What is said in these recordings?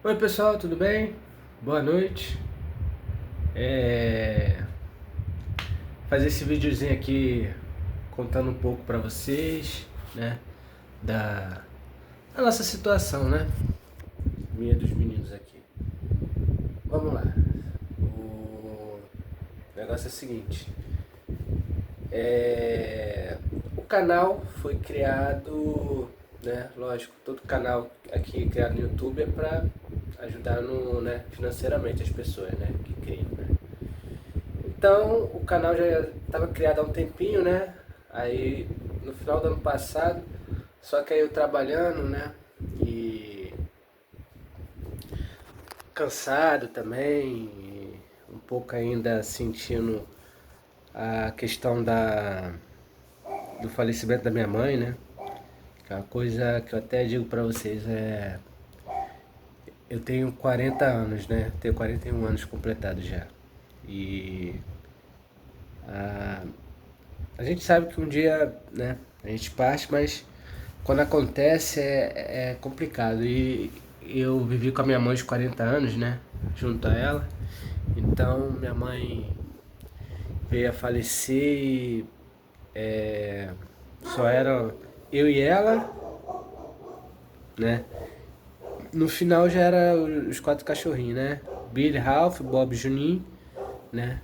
Oi pessoal, tudo bem? Boa noite. É... Fazer esse videozinho aqui contando um pouco pra vocês, né? Da... da nossa situação, né? Minha e dos meninos aqui. Vamos lá. O negócio é o seguinte. O canal foi criado, né? Lógico, todo canal aqui criado no YouTube é pra ajudar no, né, financeiramente as pessoas, né? Que criam, né? Então, o canal já estava criado há um tempinho, né? Aí, no final do ano passado, só que aí eu trabalhando, né? E cansado também, e um pouco ainda sentindo a questão do falecimento da minha mãe, né? Que é uma coisa que eu até digo pra vocês, eu tenho 40 anos, né? Tenho 41 anos completados já. E a gente sabe que um dia, né, a gente parte, mas quando acontece é complicado. E eu vivi com a minha mãe de 40 anos, né, junto a ela. Então minha mãe veio a falecer e só era eu e ela, né. No final já era os quatro cachorrinhos, né. Billy, Ralph, Bob, Juninho, né.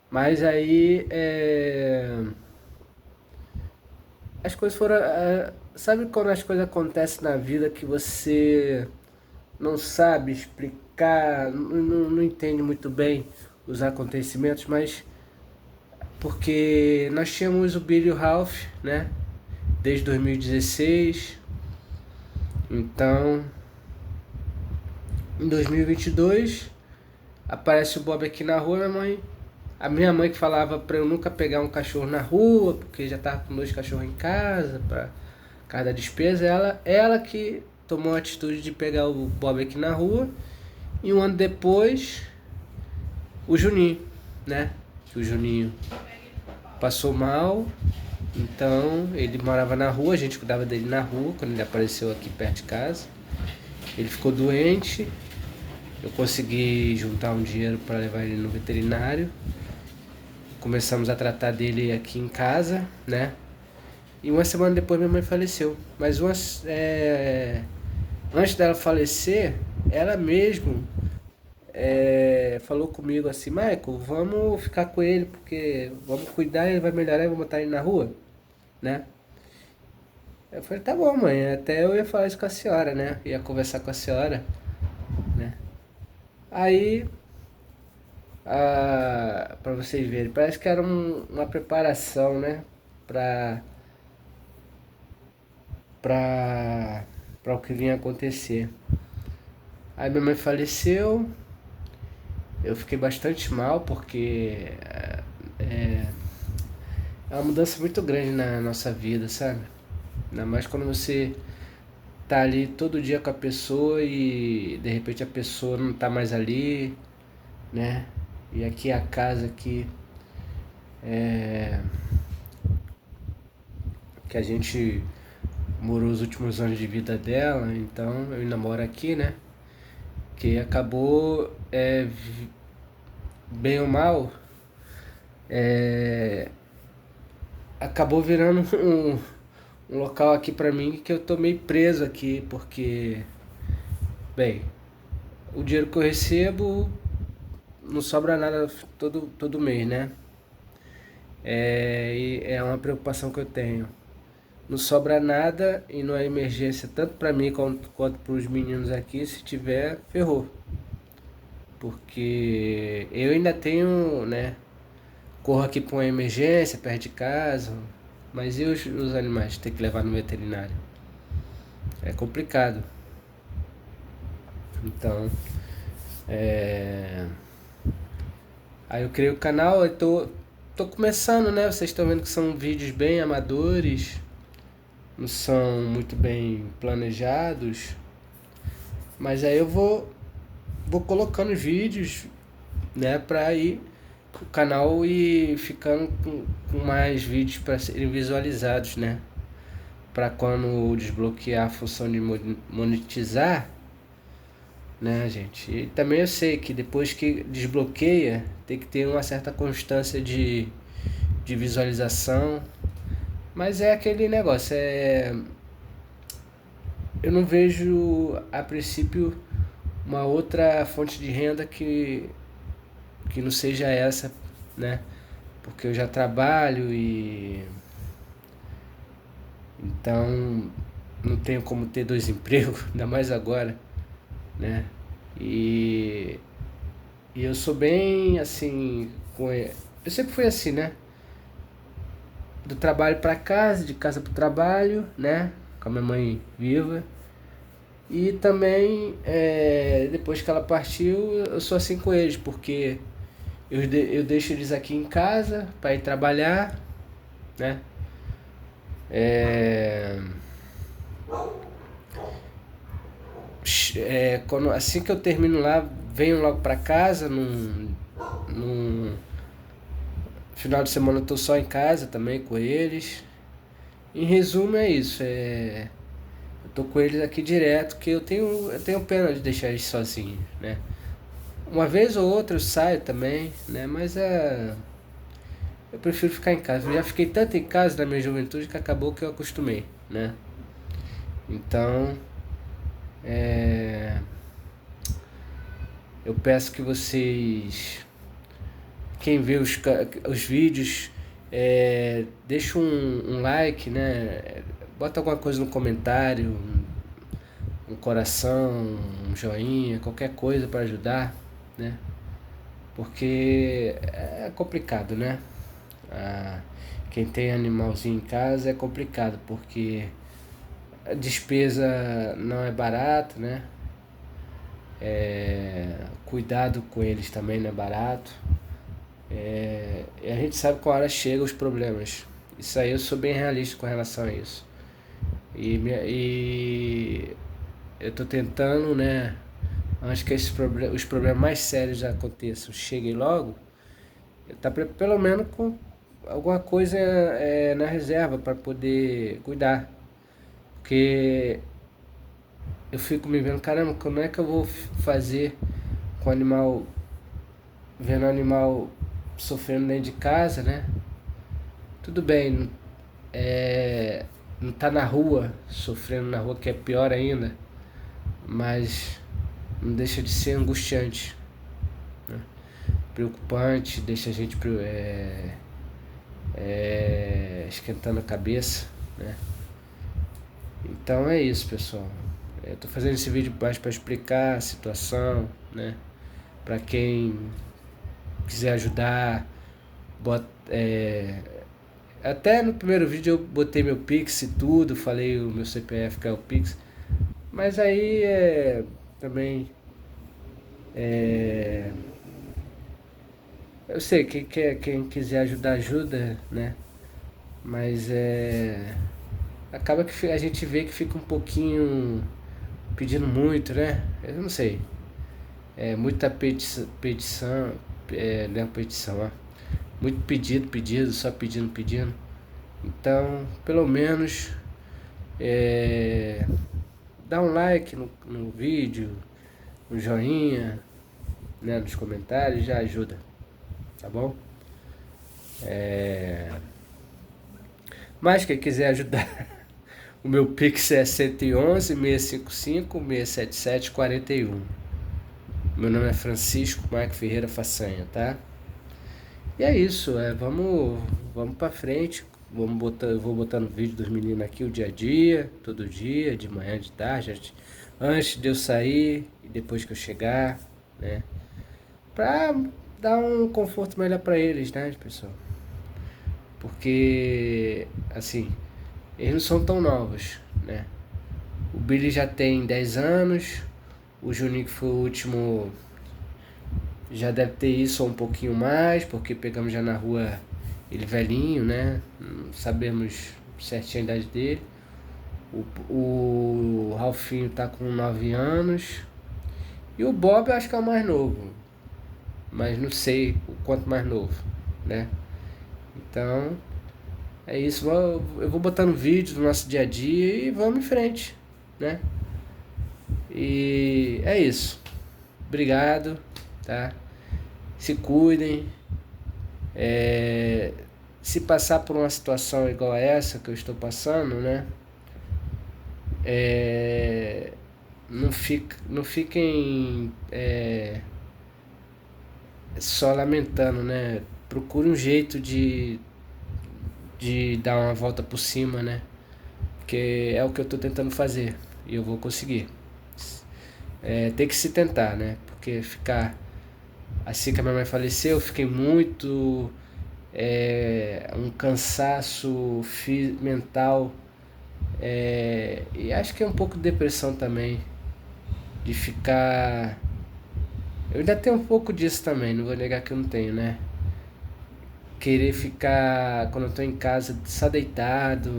Mas aí as coisas foram. Sabe quando as coisas acontecem na vida que você não sabe explicar, não entende muito bem os acontecimentos, mas porque nós tínhamos o Billy e o Ralph, né? Desde 2016. Então, em 2022, aparece o Bob aqui na rua, minha mãe. A minha mãe que falava pra eu nunca pegar um cachorro na rua, porque já tava com dois cachorros em casa, pra cada despesa. Ela que tomou a atitude de pegar o Bob aqui na rua. E um ano depois, o Juninho, né? Que o Juninho passou mal, então ele morava na rua, a gente cuidava dele na rua quando ele apareceu aqui perto de casa. Ele ficou doente, eu consegui juntar um dinheiro para levar ele no veterinário. Começamos a tratar dele aqui em casa, né? E uma semana depois minha mãe faleceu. Mas antes dela falecer, ela mesmo falou comigo assim, Michael, vamos ficar com ele, porque vamos cuidar, ele vai melhorar e vamos botar ele na rua, né? Eu falei, tá bom, mãe, até eu ia falar isso com a senhora, né? Ia conversar com a senhora, né? Aí, pra vocês verem, parece que era uma preparação, né? Pra, pra, pra o que vinha acontecer. Aí minha mãe faleceu, eu fiquei bastante mal, porque é uma mudança muito grande na nossa vida, sabe? Ainda mais quando você tá ali todo dia com a pessoa e de repente a pessoa não tá mais ali, né? E aqui é a casa que a gente morou os últimos anos de vida dela, então eu ainda moro aqui, né? Que acabou, bem ou mal, acabou virando um local aqui pra mim que eu tô meio preso aqui, porque, bem, o dinheiro que eu recebo não sobra nada todo mês, né? E é uma preocupação que eu tenho. Não sobra nada e não é emergência tanto para mim quanto para os meninos aqui. Se tiver, ferrou. Porque eu ainda tenho, né? Corro aqui para uma emergência perto de casa. Mas e os animais? Tem que levar no veterinário. É complicado. Então, aí eu criei o canal, eu tô começando, né? Vocês estão vendo que são vídeos bem amadores, não são muito bem planejados. Mas aí eu vou colocando vídeos, né, pra ir o canal ir ficando com mais vídeos para serem visualizados, né? Para quando desbloquear a função de monetizar, né, gente? E também eu sei que depois que desbloqueia, tem que ter uma certa constância de visualização. Mas é aquele negócio, eu não vejo a princípio uma outra fonte de renda que não seja essa, né? Porque eu já trabalho e então não tenho como ter dois empregos, ainda mais agora, né? E, e eu sou bem assim, eu sempre fui assim, né? Do trabalho para casa, de casa para o trabalho, né? Com a minha mãe viva. E também, depois que ela partiu, eu sou assim com eles, porque eu deixo eles aqui em casa para ir trabalhar, né? É, assim que eu termino lá, venho logo para casa. Num final de semana eu tô só em casa também com eles. Em resumo é isso. Eu tô com eles aqui direto, que eu tenho pena de deixar eles sozinhos, né? Uma vez ou outra eu saio também, né? Mas eu prefiro ficar em casa. Eu já fiquei tanto em casa na minha juventude que acabou que eu acostumei, né? Então, é, eu peço que vocês, quem vê os vídeos, deixa um like, né? Bota alguma coisa no comentário, um coração, um joinha, qualquer coisa para ajudar, né? Porque é complicado, né? Ah, quem tem animalzinho em casa é complicado, porque a despesa não é barata, né? Cuidado com eles também não é barato. E a gente sabe que a hora chega os problemas. Isso aí eu sou bem realista com relação a isso. E eu tô tentando, né? Antes que os problemas mais sérios aconteçam, cheguem logo, tá pelo menos com alguma coisa na reserva para poder cuidar. Porque eu fico me vendo, caramba, como é que eu vou fazer com o animal, vendo o animal sofrendo dentro de casa, né? Tudo bem, não tá na rua, sofrendo na rua, que é pior ainda, mas não deixa de ser angustiante, né? Preocupante, deixa a gente esquentando a cabeça, né? Então é isso, pessoal. Eu tô fazendo esse vídeo mais para explicar a situação, né? Para quem quiser ajudar, até no primeiro vídeo eu botei meu Pix e tudo, falei o meu CPF que é o Pix, mas aí também é, eu sei que quem quiser ajudar ajuda, né? Mas acaba que a gente vê que fica um pouquinho pedindo muito, né? Eu não sei. É muita petição, não é petição, ó. Muito pedido, só pedindo. Então, pelo menos, dá um like no vídeo, um joinha, né, nos comentários, já ajuda, tá bom? Mas quem quiser ajudar, o meu Pix é 111 655 677 41. Meu nome é Francisco Marco Ferreira Façanha, tá? E é isso, vamos pra frente. Eu vou botando vídeo dos meninos aqui o dia a dia, todo dia, de manhã, de tarde, antes de eu sair e depois que eu chegar, né? Pra dar um conforto melhor pra eles, né, pessoal? Porque, assim, eles não são tão novos, né? O Billy já tem 10 anos, o Juninho que foi o último já deve ter isso ou um pouquinho mais, porque pegamos já na rua ele velhinho, né? Não sabemos certinho a idade dele. O Ralfinho tá com 9 anos. E o Bob eu acho que é o mais novo. Mas não sei o quanto mais novo, né? Então, é isso. Eu vou botando vídeos do nosso dia a dia e vamos em frente, né? E é isso. obrigado, tá? Se cuidem. Se passar por uma situação igual a essa que eu estou passando, né? Não fiquem só lamentando, né? Procure um jeito de dar uma volta por cima, né? Que é o que eu tô tentando fazer e eu vou conseguir. Tem que se tentar, né? Porque ficar assim que a minha mãe faleceu, eu fiquei muito um cansaço mental, e acho que é um pouco de depressão também, de ficar. Eu ainda tenho um pouco disso também, não vou negar que eu não tenho, né? Querer ficar, quando eu tô em casa, só deitado,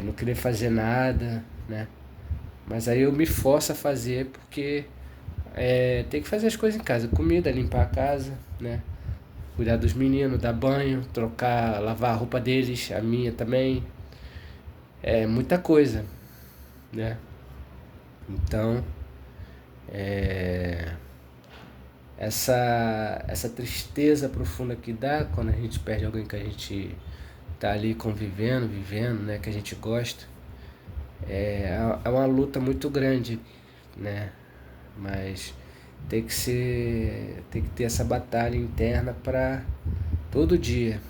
não querer fazer nada, né? Mas aí eu me forço a fazer porque tem que fazer as coisas em casa, comida, limpar a casa, né? Cuidar dos meninos, dar banho, trocar, lavar a roupa deles, a minha também. É muita coisa, né? Então, é, essa tristeza profunda que dá quando a gente perde alguém que a gente tá ali convivendo, vivendo, né? Que a gente gosta, é uma luta muito grande, né? Mas tem que ter essa batalha interna para todo dia,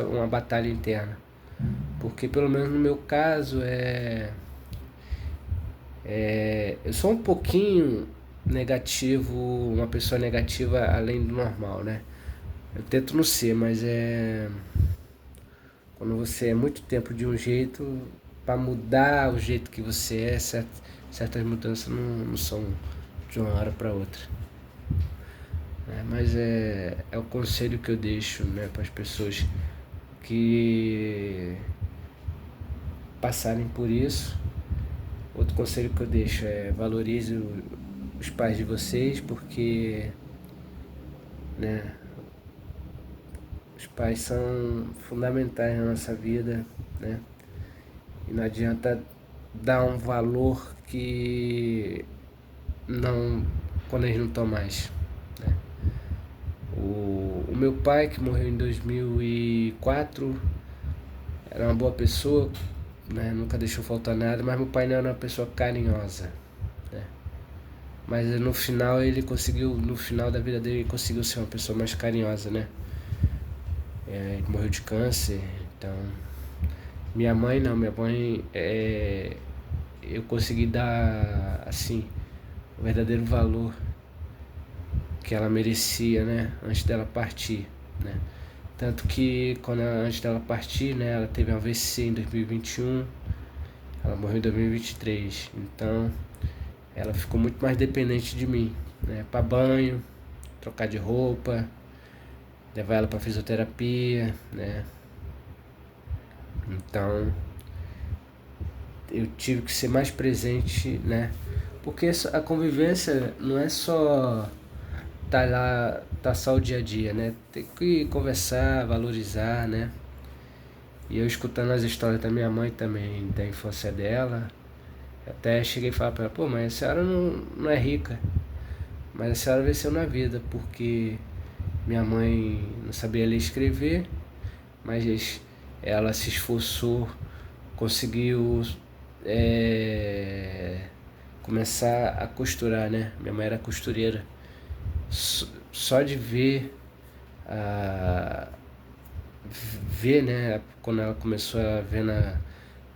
uma batalha interna, porque pelo menos no meu caso eu sou um pouquinho negativo, uma pessoa negativa além do normal, né? Eu tento não ser, mas quando você é muito tempo de um jeito, para mudar o jeito que você certas mudanças não são de uma hora para outra. Mas é o conselho que eu deixo, né, para as pessoas que passarem por isso. Outro conselho que eu deixo é valorize os pais de vocês, porque, né, os pais são fundamentais na nossa vida, né? E não adianta dar um valor que não quando eles não estão mais, né? O meu pai, que morreu em 2004, era uma boa pessoa, né? Nunca deixou faltar nada, mas meu pai não era uma pessoa carinhosa, né? Mas no final no final da vida dele, ele conseguiu ser uma pessoa mais carinhosa, né? Ele morreu de câncer, então. Minha mãe não, minha mãe eu consegui dar assim o verdadeiro valor que ela merecia, né? Antes dela partir, né? Tanto que antes dela partir, né? Ela teve um AVC em 2021, ela morreu em 2023, então ela ficou muito mais dependente de mim, né? Para banho, trocar de roupa, levar ela para fisioterapia, né? Então eu tive que ser mais presente, né? Porque a convivência não é só tá lá, tá só o dia a dia, né? Tem que conversar, valorizar, né? E eu escutando as histórias da minha mãe também, da infância dela, até cheguei a falar pra ela, pô, mas a senhora não é rica, mas a senhora venceu na vida, porque minha mãe não sabia ler e escrever, mas ela se esforçou, conseguiu é, começar a costurar, né? Minha mãe era costureira. Só de a, ver, né? Quando ela começou a ver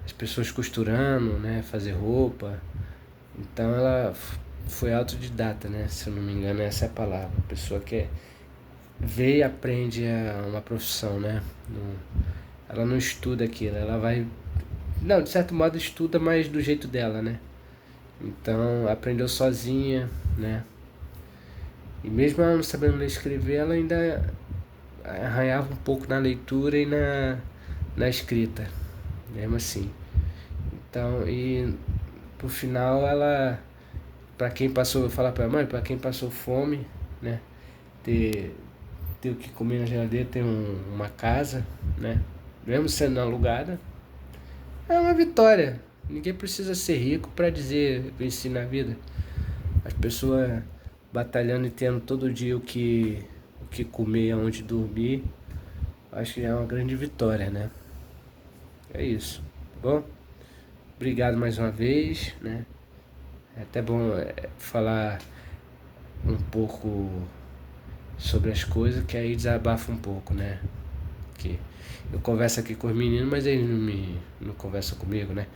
as pessoas costurando, né? Fazer roupa. Então ela foi autodidata, né? Se eu não me engano, essa é a palavra. A pessoa que vê e aprende uma profissão, né? Ela não estuda aquilo, ela vai. Não, de certo modo estuda, mas do jeito dela, né? Então aprendeu sozinha, né? E mesmo ela não sabendo ler e escrever, ela ainda arranhava um pouco na leitura e na escrita, mesmo assim. Então, e pro final ela, para quem passou, eu falar pra mãe, para quem passou fome, né? Ter, ter o que comer na geladeira, ter uma casa, né? Mesmo sendo alugada, é uma vitória, Ninguém precisa ser rico para dizer venci na vida. As pessoas batalhando e tendo todo dia o que comer, aonde dormir, acho que é uma grande vitória, né? É isso. Bom, obrigado mais uma vez, né? É até bom falar um pouco sobre as coisas, que aí desabafa um pouco, né? Que eu converso aqui com os meninos, mas eles não conversam comigo, né?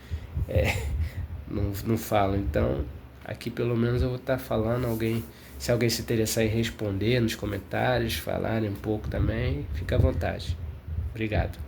Não falam. Então, aqui pelo menos eu vou estar falando. Se alguém se interessar em responder nos comentários, falarem um pouco também, fica à vontade. Obrigado.